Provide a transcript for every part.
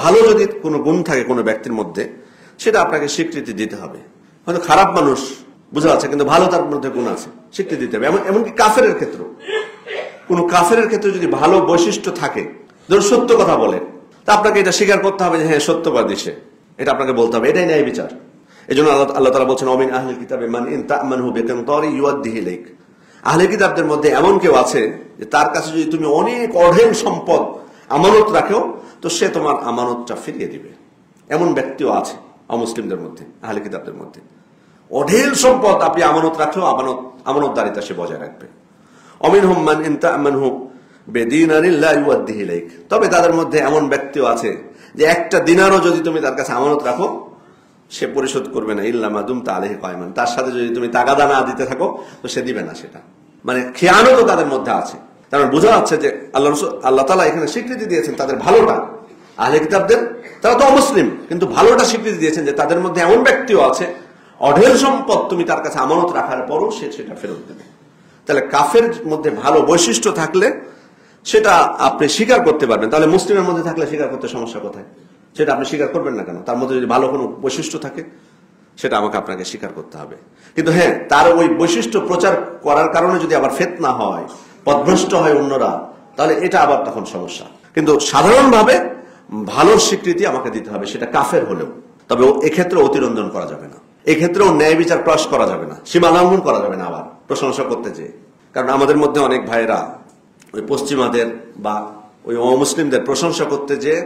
ভালো যদি কোনো গুণ থাকে কোনো ব্যক্তির মধ্যে, সেটা আপনাকে স্বীকৃতি দিতে হবে। হয়তো খারাপ মানুষ বুঝা যাচ্ছে, কিন্তু ভালো তার মধ্যে গুণ আছে, স্বীকৃতি দিতে হবে। এমনকি কাফেরের ক্ষেত্রে, কোন কাফেরের ক্ষেত্রে যদি ভালো বৈশিষ্ট্য থাকে, ধরুন সত্য কথা বলে, তা আপনাকে এটা স্বীকার করতে হবে যে হ্যাঁ সত্যবাদী সে, এটা আপনাকে বলতে হবে। এটাই ন্যায় বিচার। এই জন্য আল্লাহ তাআলা বলছেন, ওমিন আহলিল কিতাবি মান ইন তা'মানহু বিকিনতারি ইউআদ্দিহি ইলাইক। আহলে কিতাবদের মধ্যে এমন কেউ আছে যে তার কাছে যদি তুমি অনেক অঢেল সম্পদ আমানত রাখো, তো সে তোমার আমানতটা ফিরিয়ে দিবে। এমন ব্যক্তিও আছে অমুসলিমদের মধ্যে, আহলে কিতাবদের মধ্যে। অঢেল সম্পদ আপনি আমানত রাখলেও আমানতদারিতা সে বজায় রাখবে। অমিনহুম মান ইন তা'মানহু বিদিনারিন লা ইউআদ্দিহি ইলাইক। তবে তাদের মধ্যে এমন ব্যক্তিও আছে যে একটা দিনারও যদি তুমি তার কাছে আমানত রাখো, সে পরিশোধ করবে না, ইল্লা মা দুমতা আলাইহি কায়মান। তার সাথে যদি তুমি তাগাদা না দিতে থাকো, তো সে দিবে না সেটা। মানে খেয়ানতও তাদের মধ্যে আছে। কারণ বোঝা যাচ্ছে যে আল্লাহ তাআলা এখানে স্বীকৃতি দিয়েছেন তাদের ভালোটা। আহলে কিতাবদের, তারা তো অমুসলিম, কিন্তু ভালোটা স্বীকৃতি দিয়েছেন যে তাদের মধ্যে এমন ব্যক্তিও আছে অঢেল সম্পদ তুমি তার কাছে আমানত রাখার পরও সে সেটা ফেরত দেবে। তাহলে কাফের মধ্যে ভালো বৈশিষ্ট্য থাকলে সেটা আপনি স্বীকার করতে পারবেন। তাহলে মুসলিমের মধ্যে থাকলে স্বীকার করতে সমস্যা কোথায়? সেটা আপনি স্বীকার করবেন না কেন? তার মধ্যে যদি ভালো কোনো বৈশিষ্ট্য থাকে, সেটা আপনাকে স্বীকার করতে হবে। কিন্তু হ্যাঁ, তার ওই বৈশিষ্ট্য প্রচার করার কারণে যদি আবার ফিতনা হয়, পথভ্রষ্ট হয় অন্যরা, তাহলে এটা আবার তখন সমস্যা। কিন্তু সাধারণভাবে ভালো স্বীকৃতি আমাকে দিতে হবে, সেটা কাফের হলেও। তবে এক্ষেত্রে অতিরঞ্জন করা যাবে না, এক্ষেত্রেও ন্যায় বিচার ক্রস করা যাবে না, সীমা লঙ্ঘন করা যাবে না আবার প্রশংসা করতে চেয়ে। কারণ আমাদের মধ্যে অনেক ভাইরা ওই পশ্চিমাদের বা ওই অমুসলিমদের প্রশংসা করতে যেয়ে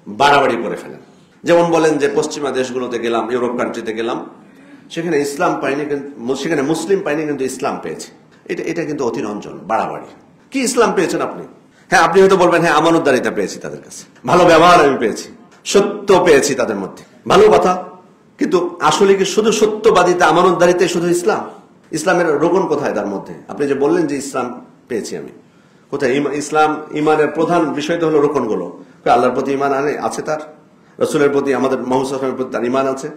বাড়াবাড়ি করে ফেলেন। যেমন বলেন যে পশ্চিমা দেশগুলোতে গেলাম, ইউরোপ কান্ট্রিতে গেলাম, সেখানে ইসলাম পাইনি, সেখানে মুসলিম পাইনি, কিন্তু ইসলাম পেয়েছে। এটা কিন্তু অতিরঞ্জন, বাড়াবাড়ি। কি ইসলাম পেয়েছেন আপনি? হ্যাঁ, আপনি হয়তো বলবেন হ্যাঁ আমানতদারিতা পেয়েছি তাদের কাছে, ভালো ব্যবহার আমি পেয়েছি, সত্য পেয়েছি তাদের মধ্যে, ভালো কথা। কিন্তু আসলে কি শুধু সত্যবাদিতা, আমানতদারিতাই শুধু ইসলাম? ইসলামের রোকন কোথায় তার মধ্যে? আপনি যে বললেন যে ইসলাম পেয়েছি আমি, কোথায়? ইসলাম ইমানের প্রধান বিষয় তো হলো রোকনগুলো। আল্লাহর প্রতি ইমান আছে, তার রসুলের প্রতি, আমাদের মুহাম্মদ সাল্লাল্লাহু আলাইহি ওয়াসাল্লামের প্রতি তার ইমান আছে।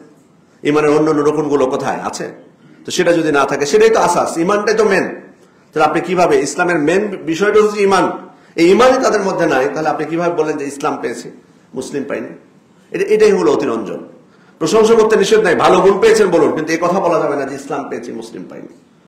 ইমানের অন্যান্য রোকনগুলো কোথায় আছে? তো সেটা যদি না থাকে, সেটাই তো আসাস, ইমানটাই তো মেন। তাহলে আপনি কিভাবে, ইসলামের মেন বিষয়টা হচ্ছে ইমান, এই ইমানই তাদের মধ্যে নাই, তাহলে আপনি কিভাবে বলেন যে ইসলাম পেয়েছি, মুসলিম পাইনি? এটাই হলো অতিরঞ্জন। প্রশংসা করতে নিষেধ নাই, ভালো গুণ পেয়েছেন বলুন, কিন্তু এই কথা বলা যাবে না যে ইসলাম পেয়েছি, মুসলিম পাইনি।